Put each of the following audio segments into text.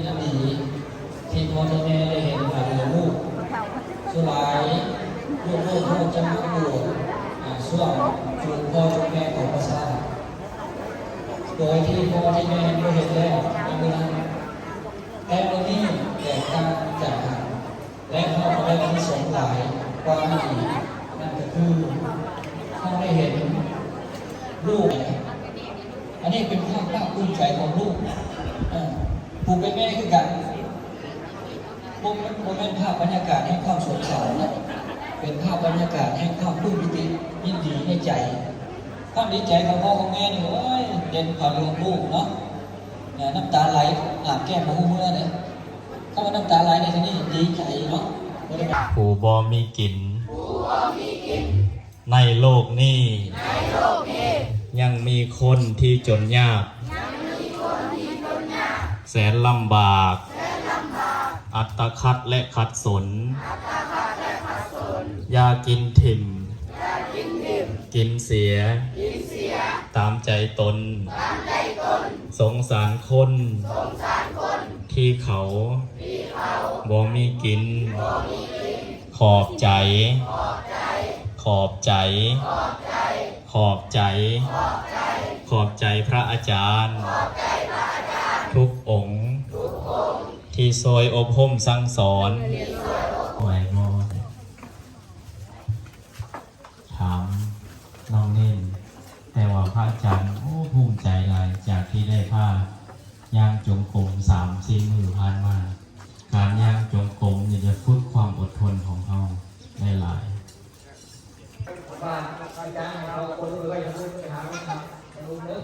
อันดีที่พ่อแม่ได้เห็นผ่านลูกสุรายลูกเขาจะมาบวชช่วงจูงพ่อจูงแม่ของประชาโดยที่พ่อที่แม่ไม่เห็นแล้วในเมื่อนั้นแต่เมื่อนี้แตกต่างจากกันและเขาได้ที่สงหลายความดีนั่นก็คือเขาได้เห็นลูกอันนี้เป็นภาพภาคภูมิใจของลูกผู้เป็นแม่คือกันโมเมนต์ภาพบรรยากาศให้ความสดใสนะเป็นภาพบรรยากาศให้ความปลื้มปิติยินดีในใจความดีใจของพ่อของแม่นี่โอ้ยเด่นผ่านลงลูกเนาะน้ำตาไหลอาบแก้มมาหูเมื่อเนี่ยเขาว่าน้ำตาไหลในที่นี้ดีใจเนาะผู้บ่มีกินในโลกนี้ยังมีคนที่จนยากแสนลำบากอัตคัดและขัดสนยากินถิ่มกินเสียตามใจตนสงสารคนที่เขาบ่มีกินขอบใจขอบใจขอบใจขอบใจพระอาจารย์ทุกองค์ที่ซอยอบรมสั่งสอนไหวมอถามน้องเน่นแต่ว่าพระอาจารย์ภูมิใจหลายจากที่ได้พาย่างจงกรม3-4 มื้อผ่านมาการย่างจงกรมจะฝึกความอดทนของเขาได้หลายบ้านอาจารย์เราคนรู้เลยพูดไปหาไม่ทำรู้เนอะ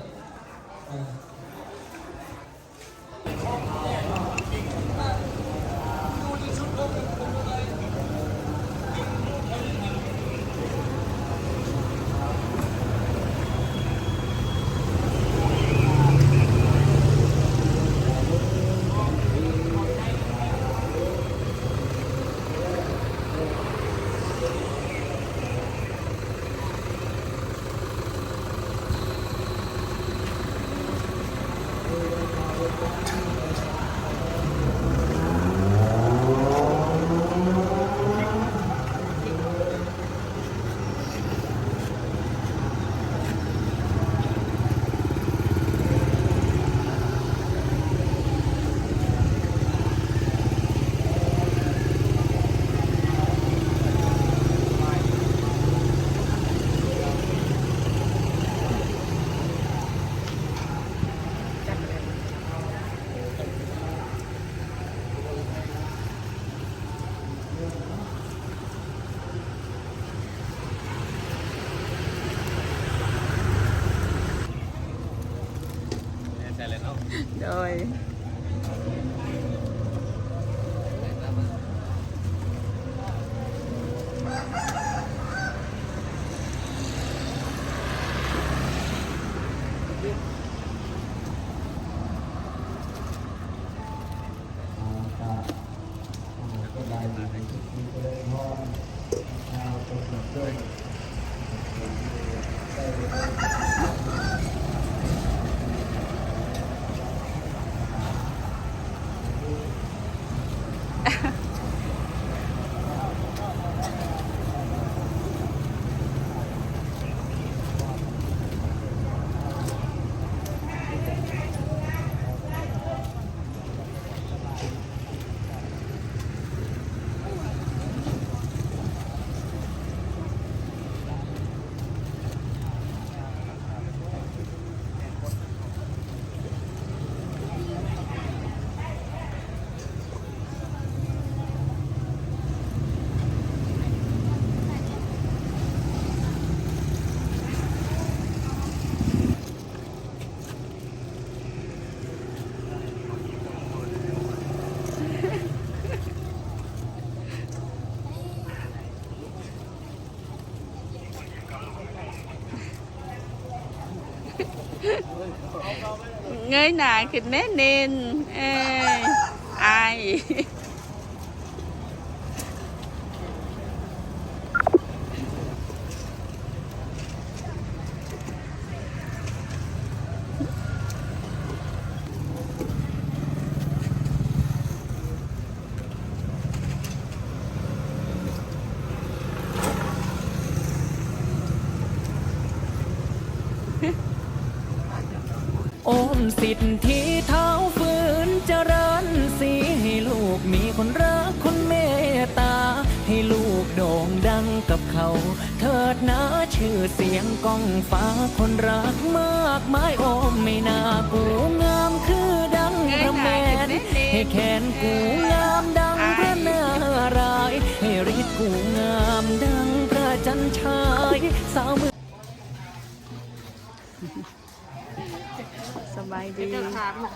โดยเงยหน้าขึ้นแม่เน้นอาย มสิทธิเท้าฝืนเจริญสีให้ลูกมีคนรักคนเมตตาให้ลูกโด่งดังกับเขาเถิดนะชื่อเสียงก้องฟ้าคนรักมากมายโอ้ไม่น่ากูงามคือดังพระแมนให้แขนกูงามดังพระนารายณ์ให้ฤทธิ์กูงามดังพระจันทร์ชายสาวมือ สบายดี เดี๋ยวถามอ่ะ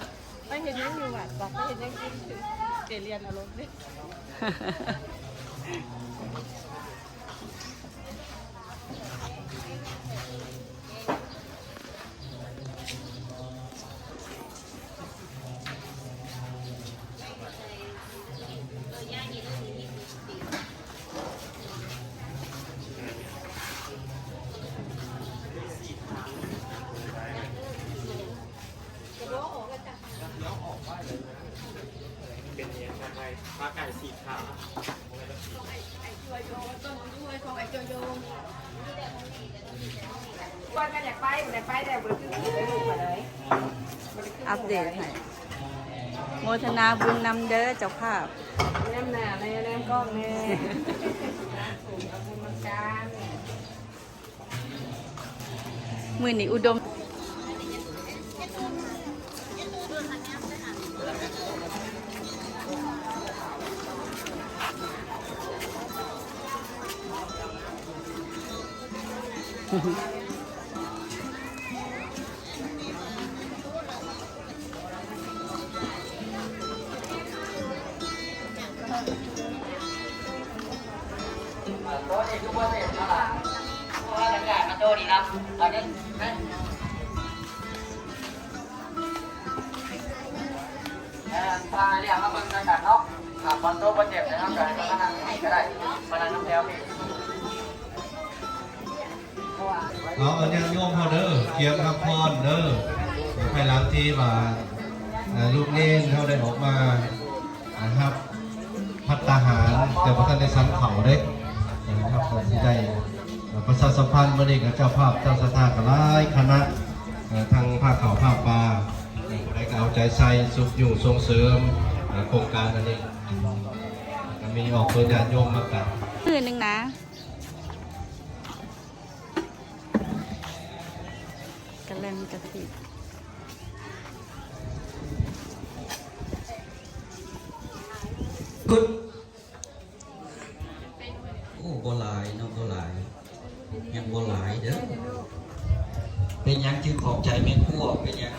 ไม่เห็นยังอยู่อ่ะบอกไม่เห็นยังกินถือเกเรียนอารมณ์ดิ อัปเดตให้โมทนาบุญนำเด้อเจ้าภาพ แนมหนาในแนมกล้องแน่สูงกับบุญมันการ มือนี่อุดม โต๊ะนี่คือว่าเสร็จแล้วล่ะเพราะว่าบรรยากาศมันโดดีนะอันนี้พาเรียกมาเบิ่งกันเนาะบอลโต๊ะบอลเจ็บนะครับการพนันให้ก็ได้พนันน้ำแถวพี่ เอาอันนี้โยมพอเด้อเกียบครับพรเด้อภายหลังที่ว่าลูกเน้นเขาได้ออกมานะครับพัฒหารแต่พระท่านได้สันเขาเด้นะครับที่ได้ประชาสัมพันธ์มาเด็กกับเจ้าภาพเจ้าสถานกับหลายคณะทางภาคเขาภาคปลาได้เอาใจใส่สุขอยู่ส่งเสริมโครงการอันนี้มีออกตัวญาติโยมมากัน มือหนึ่งนะกระเลมกระติบ กุดโอ้บ่หลายเนาะบ่หลายยังบ่หลายเด้อเป็นยังจึงขอบใจแม่ครัวเป็นยัง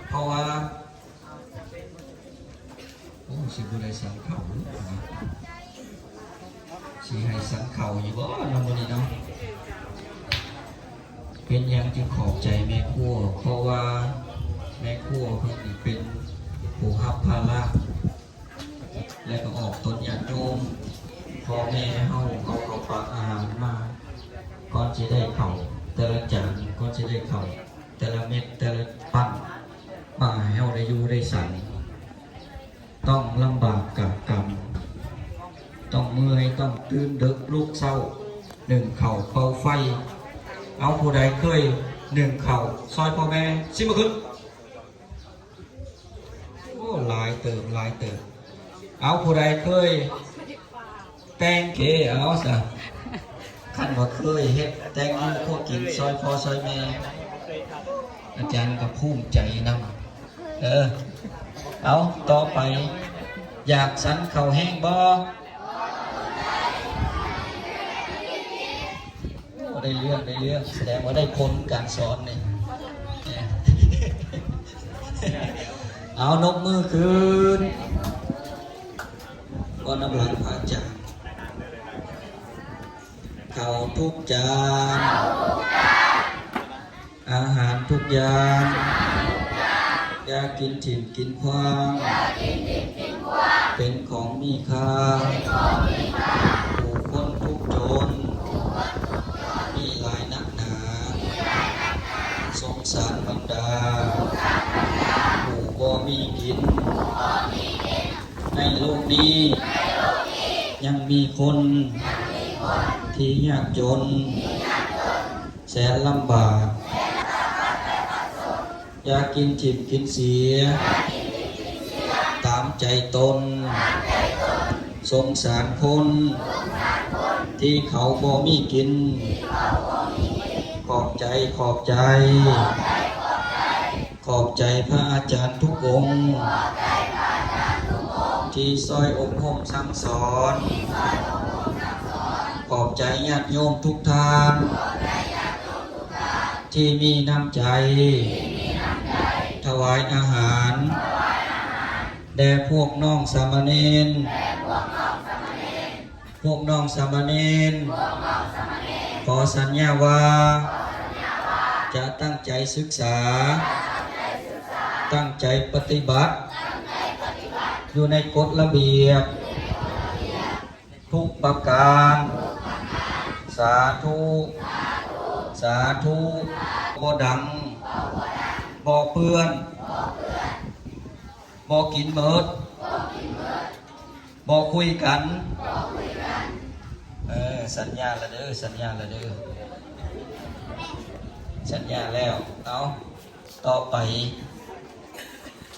เพราะว่าโอ้สิบุได้สันเข่าสิให้สันเข่าอยู่บ่เนาะมื้อนี้เนาะเป็นยังจึงขอบใจแม่ครัวเพราะว่าแม่ครัวเพิ่นนี่เป็นผู้รับภาระและก็ออกตนญาติโยมพ่อแม่เฮาเอาข้าวปลาอาหารมาก่อนจะได้เข่าแต่ละจานก่อนจะได้เข่าแต่ละเม็ดแต่ละปั้นมาให้เฮาได้อยู่ได้สั่นต้องลำบากกับกรรมต้องเมื่อยต้องตื่นดึกลุกเศร้าหนึ่งเข่าเป่าไฟเอาผู้ใดเคยหนึ่งเข่าซอยพ่อแม่สิมาขึ้นโอ้ลายเติมลายเติมเอาผู้ใดเคยแต่งเก๋เอาซะขั้นว่าเคยเฮ็ดแต่งมือพวกกินซอยพ่อซอยแม่อาจารย์ก็ภูมิใจนำเอาต่อไปอยากสันเข่าแห้งบ่ได้เรื่องแสดงว่าได้ผลการสอนนี่เอานกมือคืนก็น้ำลายผ่าจานข้าวทุกจานอาหารทุกอย่างอย่ากินถิ่นกินขว้างเป็นของมีค่าผู้คนทุกโจรมีหลายนักหนาสงสารบรรดาผู้บ่มีกินในโลกนี้ยังมีคนที่ยากจนแสนลำบาก อย่ากินจิบกินเสียตามใจตนสงสารคนที่เขาบ่มีกินขอบใจขอบใจขอบใจพระอาจารย์ทุกองค์ที่ซอยอบรมสั่งสอนขอบใจญาติโยมทุกท่านที่มีน้ำใจถวายอาหารแด่พวกน้องสามเณรพวกน้องสามเณรขอสัญญาว่าจะตั้งใจศึกษาตั้งใจปฏิบัติอยู่ในกฎระเบียบทุกประการสาธุสาธุบ่ดังบ่เปื้อนบ่กินเมิดบ่คุยกันสัญญาละเด้อสัญญาละเด้อสัญญาแล้วเอาต่อไป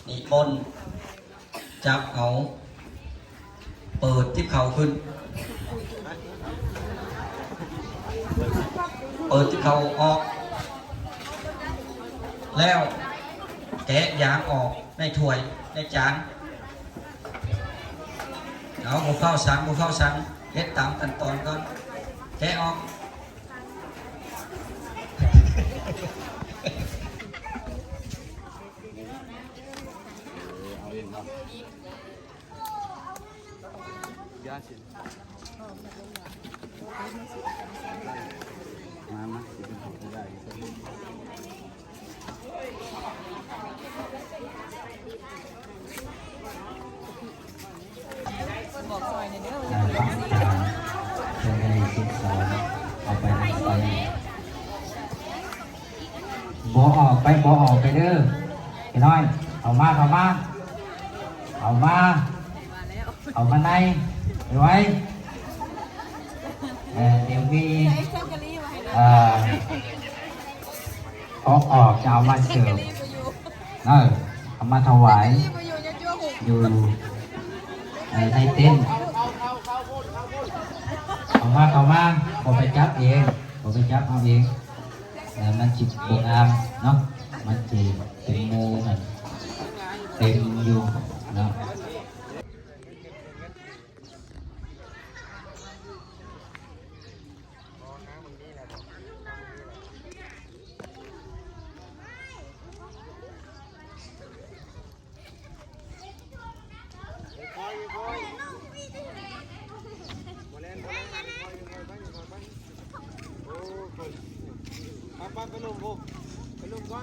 นิมนต์จับเอาเปิดที่เขาขึ้นเปิดที่เขาออกแล้วแกะยางออกในถ้วยในจานเอาบุเฝ้าสังบุเฝ้าสังเฮ็ดตามขั้นตอนก่อนแกะออกบอกซอยในเด้อ ได้ฟังจานเพื่อให้ศึกษาเอาไปนำไปบ่ออกไปเด้อพี่น้อยเอามาในไปไว้เดี๋ยวมีของออกจะเอามาเสิร์ฟเอามาถวายอยู่ในเต็นท์เอามาบอกไปจับเองบอกไปจับเอาเองมันจิบโบอามเนาะมันจีเป็นโมกันเต็มอยู่เนาะไป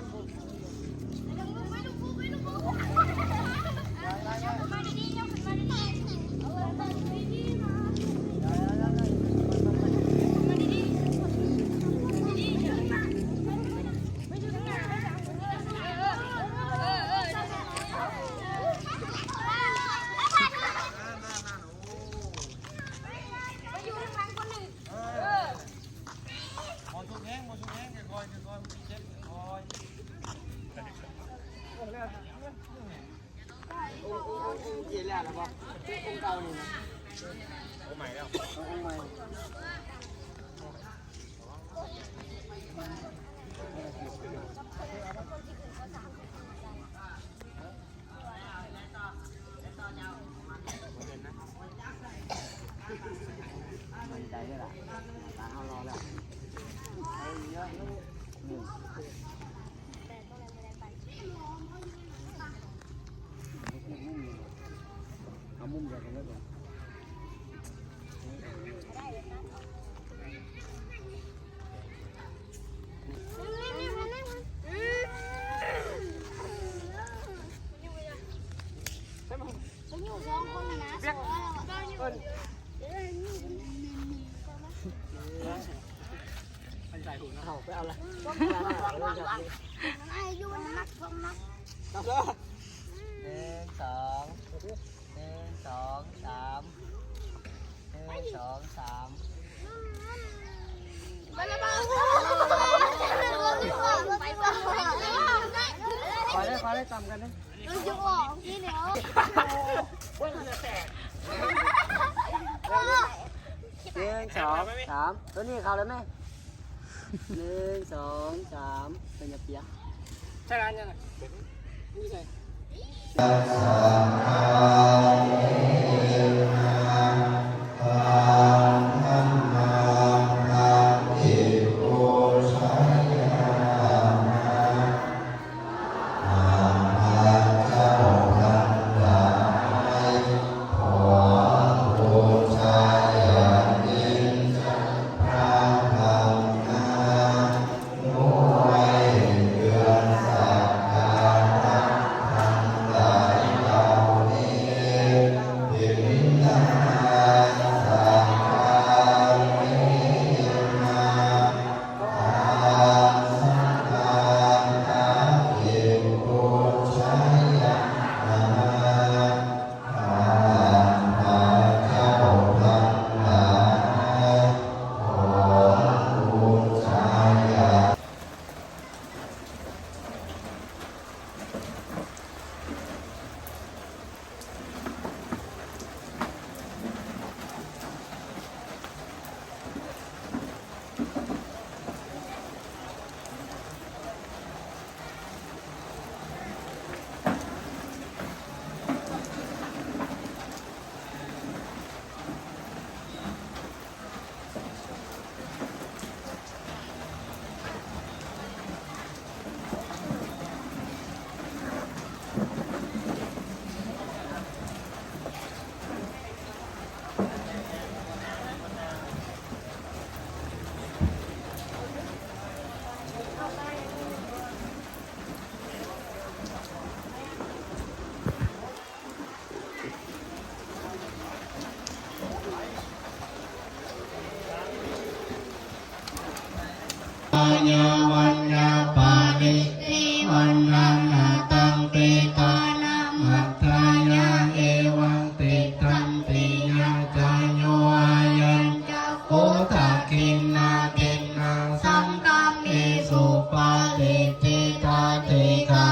ได้จำกันนะ เราจะออกที่เดี๋ยว 1 2 3ตัวนี้เขาเลยไหม1 2 3เป็นเปียกใช่ร้านยังไงนี่ใช่ ยาวันยาปานิวันนันตังเปตานัมมัทธายาเอวังติตัมปิยาจายโยอายัญโอทักขินาเกนังสังกัมมิสุปาติติตาติกา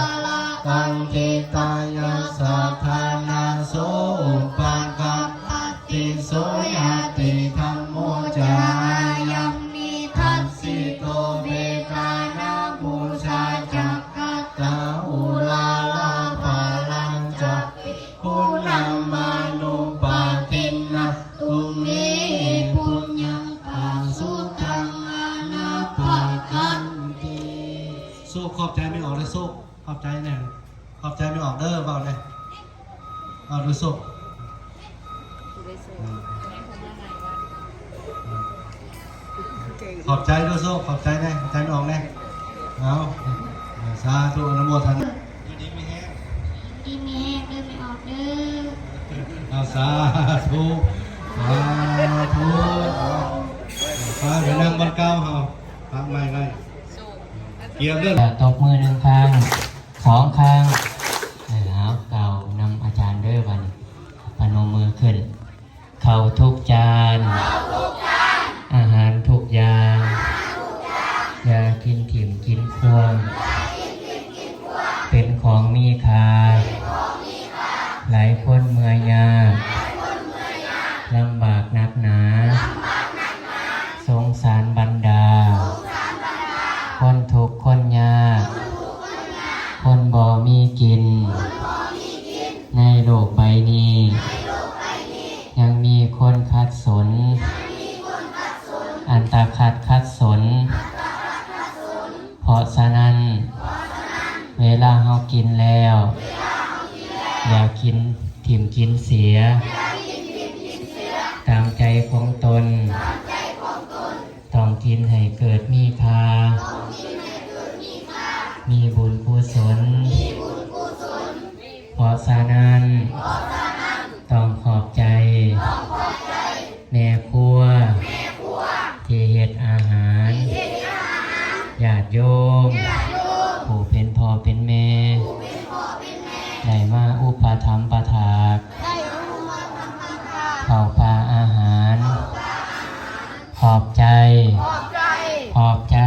ตังจิตายาสัทธานาโสอุปังคัปปติโสยติธัมโมจายัมมิทัสสิโตเบกานาบูชาจักขตาอุลาลาภาลังจักคุณนามานุปาทินนะตุมิปุญญังปาสุตังอานาภาคันติสู้ขอบใจไม่ออกเลยสู้ขอบใจแน่ขอบใจไม่ออกเด้อเบาเลยเอาดูสู้ขอบใจด้วยโซ่ขอบใจแน่ขอบใจไม่ออกแน่เอาสาธุอนุโมทนาอยู่ดีมีแห้ง อีเมฆเดินไม่ออกเด้อ เอาสาธุสาธุฟ้าไปนั่งบนเก้าเฮาฟังไม่ไงเกี่ยวเรื่องตบมือ1 ครั้ง2 ครั้งเอาเก่านำอาจารย์เด้อวันพนมมือขึ้นเข้าทุกจานอาหารทุกอย่างยากินถิ่มกินควงเป็นของมีค่าหลายคนเมื่อยยากลำบากหนักหนาสงสารบรรดาคนทุกข์คนยากคนบ่มีกินในโลกใบนี้ยังมีคนขัดสนอันตาขัดสนเพราะฉะนั้นเวลาเฮากินแล้วอย่ากินถิ่มกินเสียตามใจของตนต้องกินให้เกิดมีค่ามีบุญกุศลเพราะฉะนั้นต้องขอบใจแม่ครัวที่เฮ็ดอาหารญาติโยมผู้เป็นพ่อเป็นแม่ได้มาอุปถัมภ์ประทานเข้าปลาอาหารขอบใจขอบใจ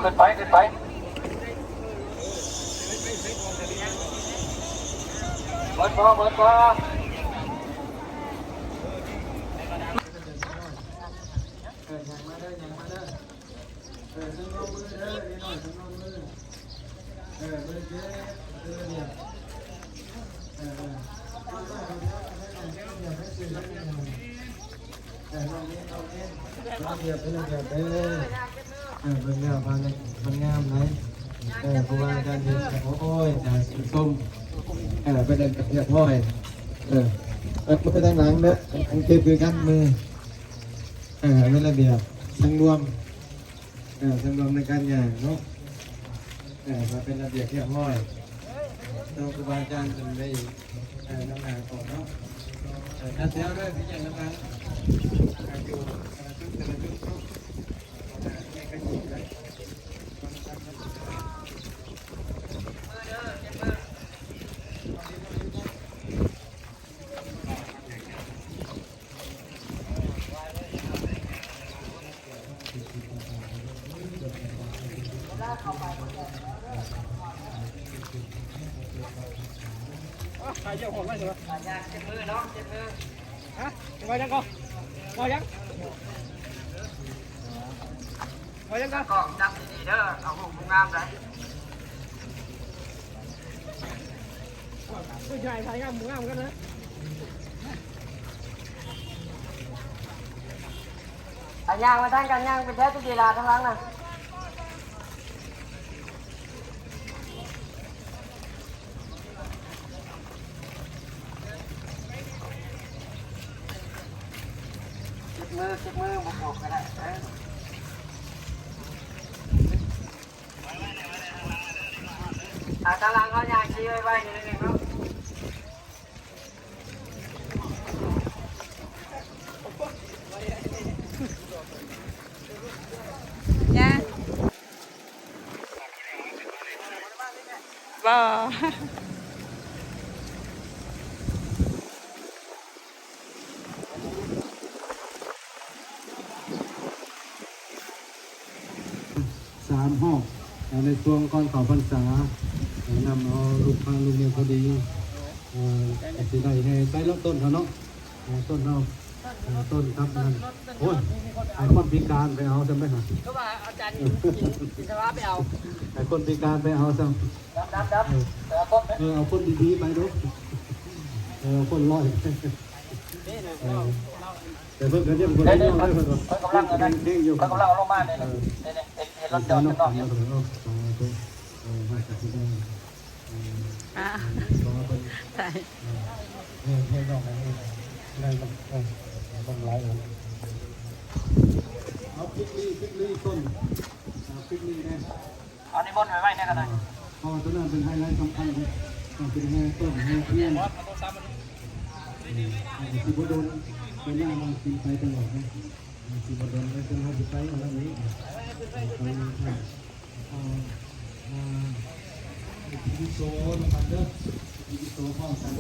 ขึ้นไปขึ้นไปเบิร์ดพอเบิร์ดพอมันงามมันงามเลยเพราะว่าการเดินโอ้ยแต่สีส้มไปเดินกับเรียบร้อยมันไปทางหลังเด้ออันเก็บคือกันมือเป็นระเบียบทั้งรวมในการอย่างเนาะมาเป็นระเบียบเรียบร้อยเราครูบาอาจารย์จะได้น้ำหนักก่อนเนาะถ้าเสียด้วยพี่ใหญ่น้ำหนักอยู่แต่ละจุดใครเจ้าของไม่ใช่ไหมเจ็บมือเนาะเจ็บมือฮะงอยังก็งอยังก็จับดีๆเด้อเอาหูงามเลยผู้ชายไทยงามงามกันนะย่างมาทั้งกันย่างเป็นแท้ตุกีฬาทั้งหลังน่ะเจ็บมือบอกกันได้กำลังเขาอยากชี้ไว้อยู่นิดนึงครับnha bò 3 ห้องในช่วงก่อนเข้าพรรษานำเอาลูกพังลูกเมียพอดีสิได้ให้ใส่ลดต้นเขาเนาะต้นเราต้นครับนั่นโอ้ยไอ้คนพิการไปเอาซ้ำไปหา ก็ว่าอาจารย์กินสวะไปเอา ไอ้คนพิการไปเอาซ้ำเอาคนดีๆไปดูเอาคนร้อยแต่เพิ่งกันยังคนน้อยเพิ่งกำลังเด้งอยู่กำลังเอาลงมาเนี่ยเห็นรถจอดข้างนอกอยู่ใช่ ให้นอกนี่ได้ต้องไล่เอาพริกลี่ต้นพริกลี่เนี่ย เอาในบนไว้เนี่ยกันเลย พอต้นนั้นเป็นไฮไลท์สำคัญเลยเป็นไฮต้นไฮเพี้ยนสิบโดนเป็นหน้ามากินไปตลอดนะสิบโดนแล้วจะมาสิไปอะไรนี้พิโซนะครับเด้อพิโซพ่อสั่ง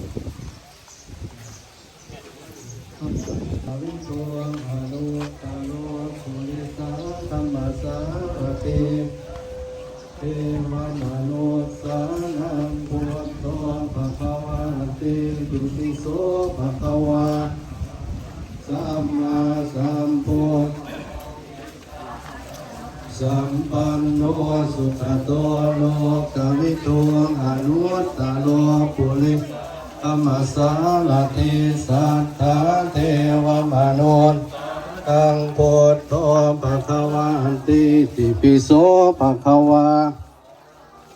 ตาวิโสอาโลตาโลสุริสาธรรมสาเตเทวมโนสานังพุทโธภะคะวะเตปิติโสภะคะวะสัมมาสัมพุทธ สัมปันโนสุขโตโลกวิทูอนุตตโลปุริอมัสสาลเทสัทธาเทวมนุษย์ตังโพธโตภคววันติติปิโสภควา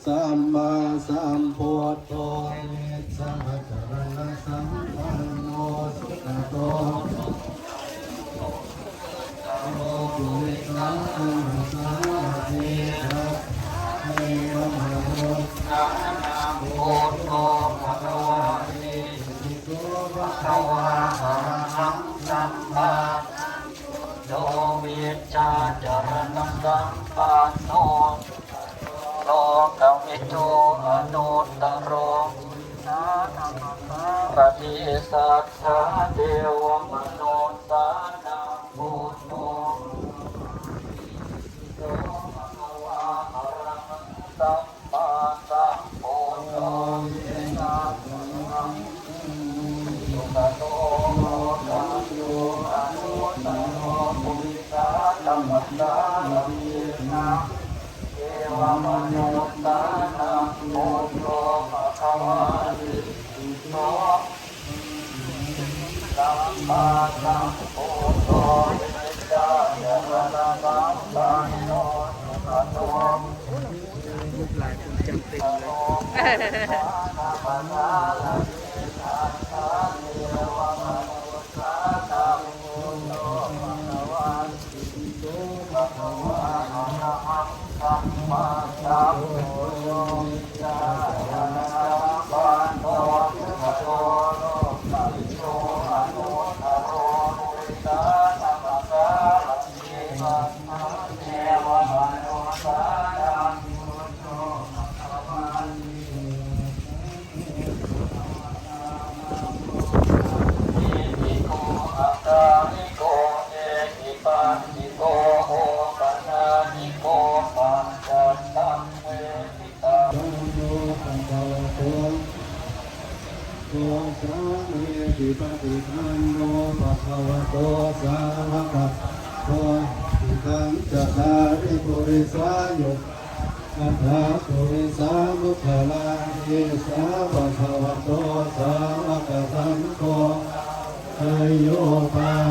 สัมมาสัมพุทโธเนสัมจารณะสัมปันโนสุขโตโลกุลิสังฆสาเทระเทวมนุษย์ตังโพธโตภควาติปิโสภควาอะระหังสัมมาโนวิชชาจารณะสัมปันโนโลกวิทูอนุตตโรนาธัมมะปฏิสัทธาเทวมนุษย์สานังพุทโธโลภควาอะระหังสัมมาสัมพุทโธเยนะสังฆังสุขโตโลกัสโยอนุตตโรปุริสาธัมมัสสาระเยนะเทวมนุษย์สานังพุทโธภควาติปิโสสัมมาสัมพุทโธเวชาจารณะสัมปันโนสุขโตหลายคนจำติดปฏิปันโนภะคะวะโตสาวกโตสังฆจาริปุริสายุอัฏฐาปุริสามุขลาเยสาภะคะวะโตสาวกสังโฆอโยปัง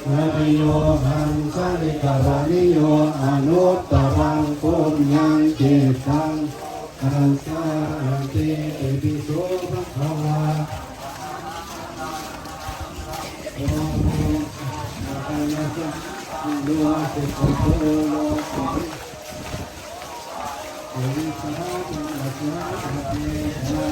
อริโยหังสาริการณิโยอนุตตรังปุญญังจิตังอันสาติอิปิโสภะคะวะโอโมอะระยะสัมโลสุขโตโลกุลิปุริสาธัมมัสสาเทนะ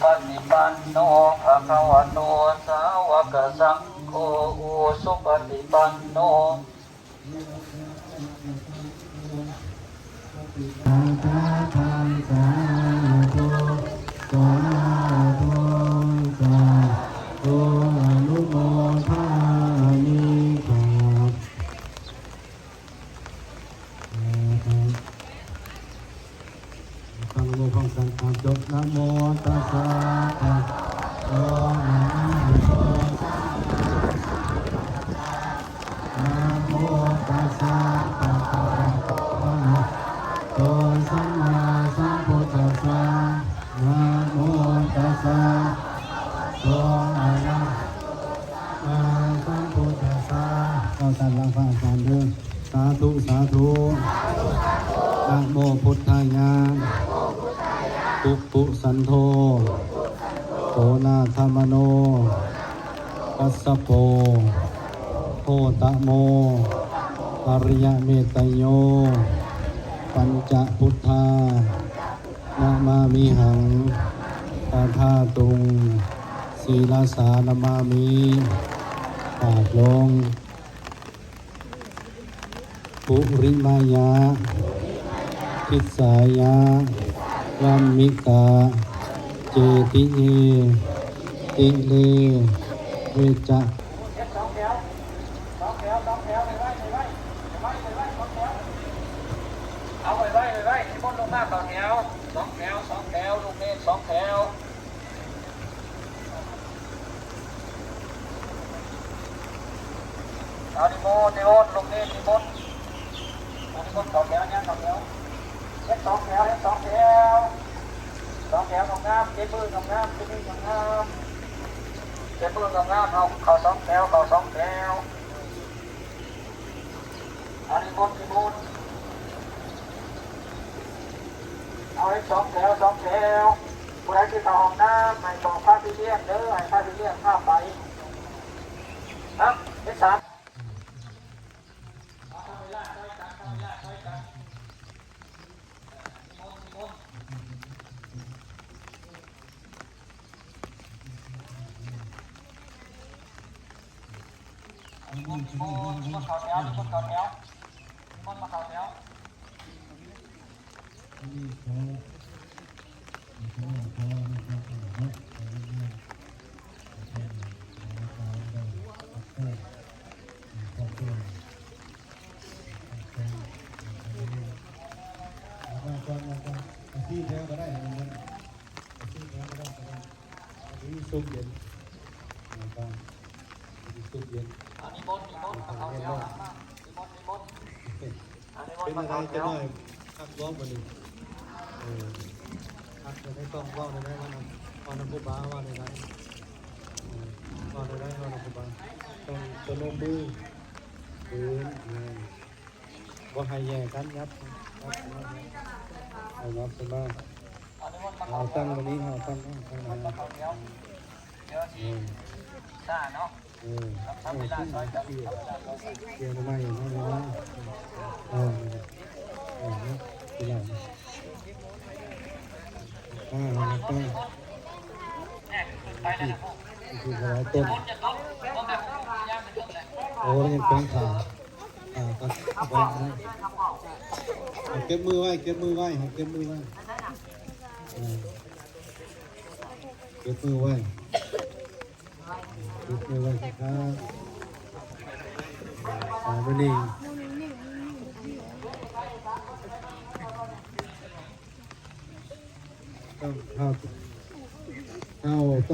ปฏิปันโนภะคะวะโตสาวกสังโฆสุปฏิปันโนสังฆังสาธุสาธุสาธุอนุโมทามิครับฟังโมฟังสังฆจบนะโมตัสสะภะคะวะโตนะโมตัสสะภะคะวะโตสัมมาสัมพุทธัสสะนะโมตัสสะโตอะระหะสัมพุทธัสสะเราสั่นลังพระอาจารย์เด้อสาธุสาธุนะโมพุทธายะปุปปุสันโธโสนาคามโนกัสสโปโหตะโมอริยเมตโยปัญจพุทธานามามิหังปาทาตุงศีลาสานามามิปากลงปุริมายะทิสายะวัมมิกาเจติเย ติเลเวจะ เอาไว้ที่บนลงมาต่อแถวสองแถวลูกเนตร2 แถวเอาดิโมลูกเนตรดิโมต่อแถวเนี่ยต่อแถวเฮ็ด2 แถว2 แถวของงามเจ็บมือของงามเจ็บมือของงามเอา2 แถวเอาดิโมเอาให้2 แถวผู้ใดที่เข้าห้องน้ำให้บอกพาพี่เลี้ยงเด้อให้พาพี่เลี้ยงพาไปนะเฮ็ด3คนเข้าแถวมาเข้าแถวที่แล้วก็ได้ซุปเย็นซุปเย็นเป็นอะไรจะได้พักร้องมาหนึ่งพักจะได้ต้องว่าวได้ว่าน้ำผู้บ้าว่าได้ว่าได้ว่าน้ำผู้บ้าต้องตัวลงมือว่าให้แย่กันยับเอานับสมาเอาตั้งวันนี้เอาตั้งซ่าเนาะทำเวลาซอยกัน เดี๋ยวไม่เวลาทีหลังคือหลายต้นโอ้ยังแป้งขาตัดไปเก็บมือไว้เก็บมือไว้เก็บมือไว้ครับวันนี้ต้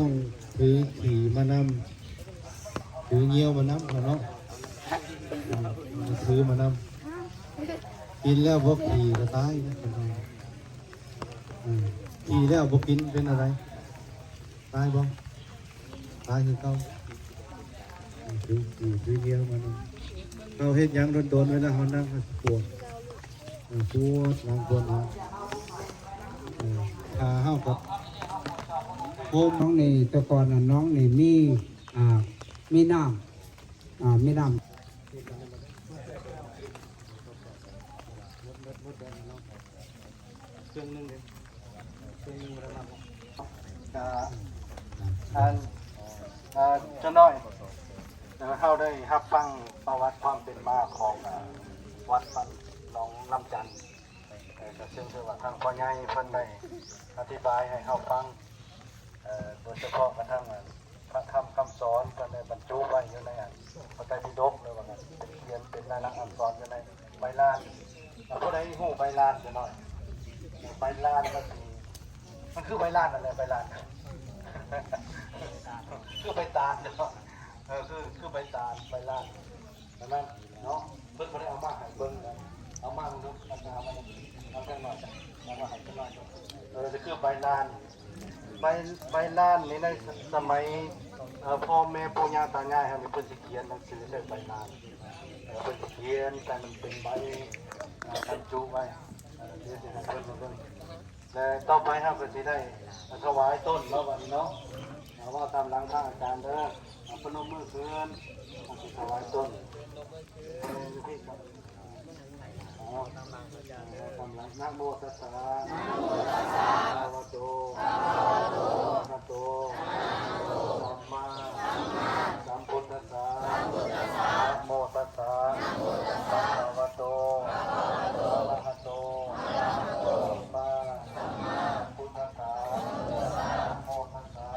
องถือขี่มานำถือเงี้ยวมานำเนาะถือมานำกินแล้วพวกขี่ก็ตายนะขี่แล้วพวกกินเป็นอะไรตายบ้างตายคือเขาถือเงี้ยวมานำเขาเห็นยังโดนๆไว้นะเขานั่งปวดหลังปวดขาเห่ากับโฮมน้องนี่แต่ก่อนน้องนี่มีน้ำมีน้ำเครื่องนึงแล้วจะน้อยเข้าได้รับฟังประวัติความเป็นมาของวัดบ้านหนองลำจันทร์ซึ่งคือว่าทางพ่อใหญ่เพิ่นได้อธิบายให้เข้าฟังโดยเฉพาะกระทั่งพระธรรมคำสอนก็ได้บรรจุไว้อยู่ในพระไตรปิฎกเลยว่าเป็นเขียนเป็นลายลักษณ์อักษรอยู่ในใบลานผู้ใดหูใบลานจะน้อยใบลานมันคือใบลานอะไรใบลานคือใบตาลเนาะคือใบตาลใบลานดังนั้นเนาะเพิ่นบ่ได้เอามาให้เบิ่งนะเอามาดูเอากันหน่อยเอามาให้กันหน่อยจะคือใบลานใบลานนี่ในสมัยพ่อแม่ปู่ย่าตายายเฮานี่เพิ่นสิเขียนหนังสือใส่ใบลานเพิ่นสิเขียนแต่มันเป็นใบบรรจุไว้เดี๋ยวสิให้เพิ่นมาเบิ่งและต่อไปเฮาก็สิได้ถวายต้นแล้วบัดนี้เนาะว่าตามหลังพระอาจารย์เด้อพนมมือขึ้นถวายต้นตามหลังนะโมตัสสะภะคะวะโตอะระหะโตสัมมาสัมพุทธัสสะนะโมตัสสะภะคะวะโตอะระหะโตสัมมาสัมพุทธัสสะนะโมตัสสะ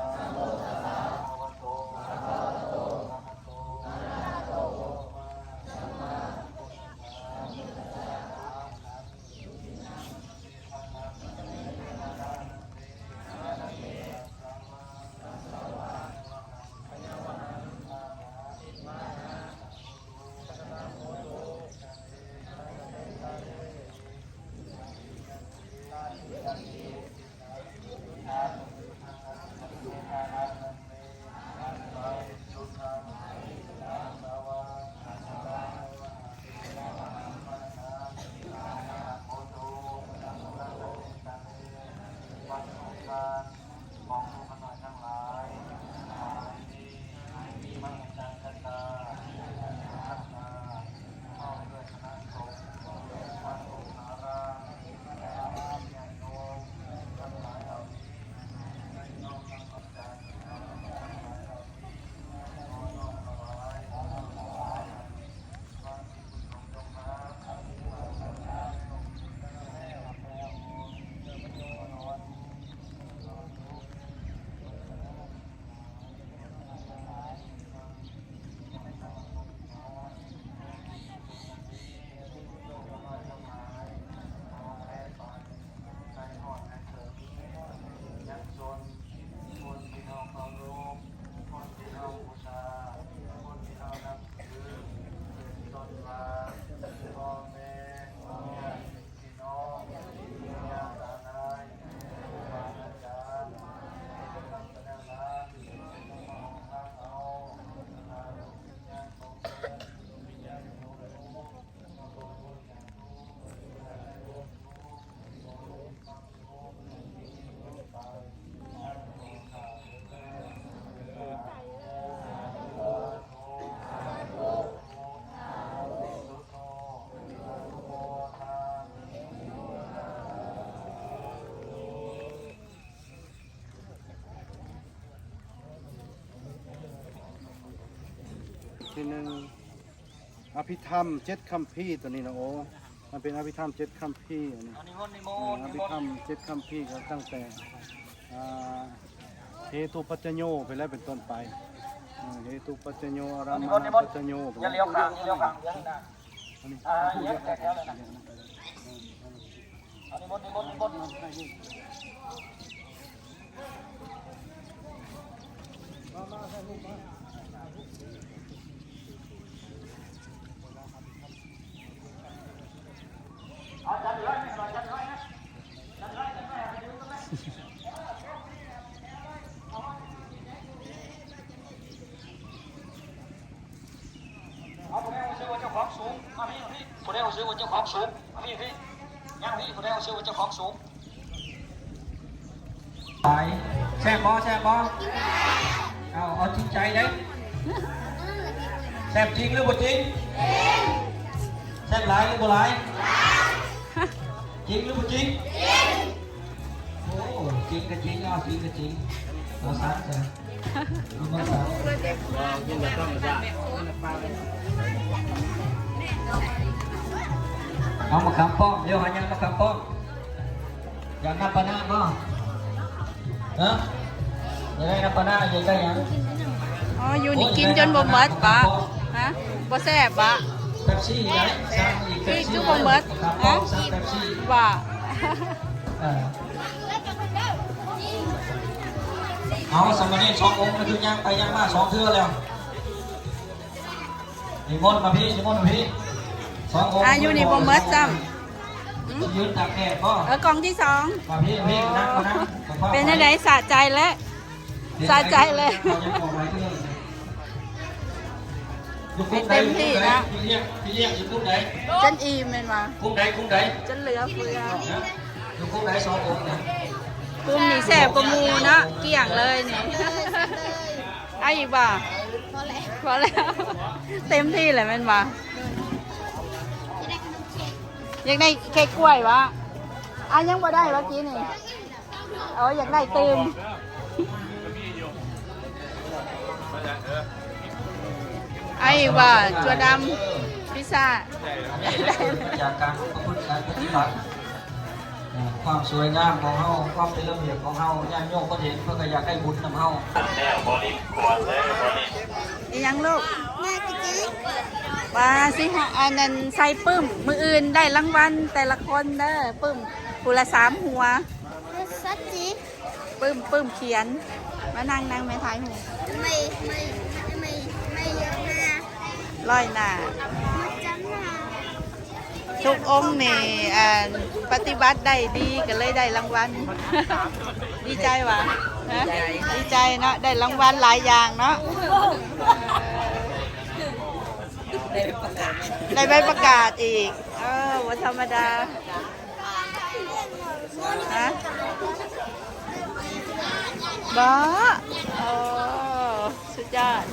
ที่หนึ่งอภิธรรม7 คัมภีร์ตัวนี้นะโอ้มันเป็นอภิธรรม7 คัมภีร์อันนี้อภิธรรม7 คัมภีร์ก็ตั้งแต่เหตุปัจจโยไปแล้วเป็นต้นไปเหตุปัจจโยอารามณปัจจโยอย่าเลี้ยวข้างอย่าเลี้ยวข้างเดี๋ยวนะเยอะแตกแล้วเลยนะอันนี้บดผู้ใดเอาซื้อว่าเจ้าของสูงพี่ย่างพี่ผู้ใดเอาซื้อว่าเจ้าของสูงไปแช่บอเอาจริงใจเด้แซ่บจริงหรือบ่จริงแซ่บหลายหรือบ่หลายจริงหรือบ่จริงโอ้จริงก็จริงเอาจริงก็จริงเอาซัดเลยเอามาซัดเอามาคำป้องเดี๋ยวหายังมาคำป้องอยากนับปะนาบ่ฮะอยากได้นับปะนาอยากได้ยัง อ๋ออยู่นี่กินจนบ่หมดปะฮะบ่แซ่บปะ เป๊ปซี่ไหนสั่งอีกเป๊ป พี่ ซี่ จุบ่หมด ฮะ ฮะ สั่งเป๊ปซี่ ว่า เอาสมณี2 องค์มันคือย่างไปย่างมา2 เทื่อแล้วนิมนต์มาพี่2 องค์ อยู่นี่บ่หมดซ้ ยืนตากแดดก็ กล่องที่สอง มาพี่นั่งก็นั่ง เป็นจังได๋สะใจแล้วสะใจเลย เต็มที่นะ พี่เรียกอยู่คุ้มไหน จนอิ่มแม่นว่า คุ้มไหน จนเหลือเฟือ อยู่คุ้มไหน2 องค์นะ กลุ่มนี่แซ่บกว่าหมู่เนาะเกลี้ยงเลยนี่เอาอีกบ่พอแล้วเต็มที่เลยแม่นว่าอยากได้เค้กกล้วยวะยังบ่ได้วะกี้นี่อยากได้ตืมอีกบ่จัวดำพิซซ่า จากการประพฤติการปฏิบัติความสวยงามของเฮาความเป็นระเบียบของเฮาญาติโยมก็เห็นเพื่อก็อยากได้บุญนำเฮา อีหยังลูกมาสิฮะอันนั้นใส่ปึ้มมืออื่นได้รางวัลแต่ละคนเด้อปึ้มผู้ละ3 หัวปึ้มเขียนมานั่งแม่ท้ายหูไม่เยอะนะร้อยหน้าทุกองค์นี่ปฏิบัติได้ดีก็เลยได้รางวัล ดีใจวะฮะดีใจเนาะได้รางวัลหลายอย่างเนาะได้ใบประกาศอีกวันธรรมดาฮะบ้าสุดยอด